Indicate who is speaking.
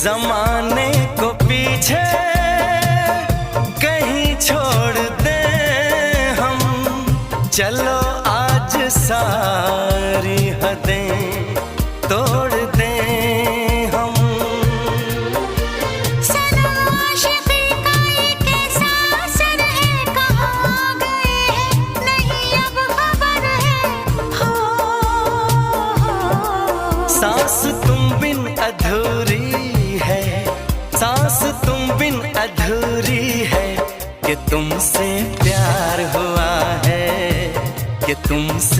Speaker 1: जमाने को पीछे कहीं छोड़ दें हम, चलो आज सारी हदें तोड़ दें हम।
Speaker 2: सनम आशिक़ी का ये कैसा असर है, कहाँ गए हैं नहीं अब खबर है। हो
Speaker 1: सांस तुम बिन अधूरी है, सांस तुम बिन अधूरी है, कि तुमसे प्यार हुआ है, कि तुमसे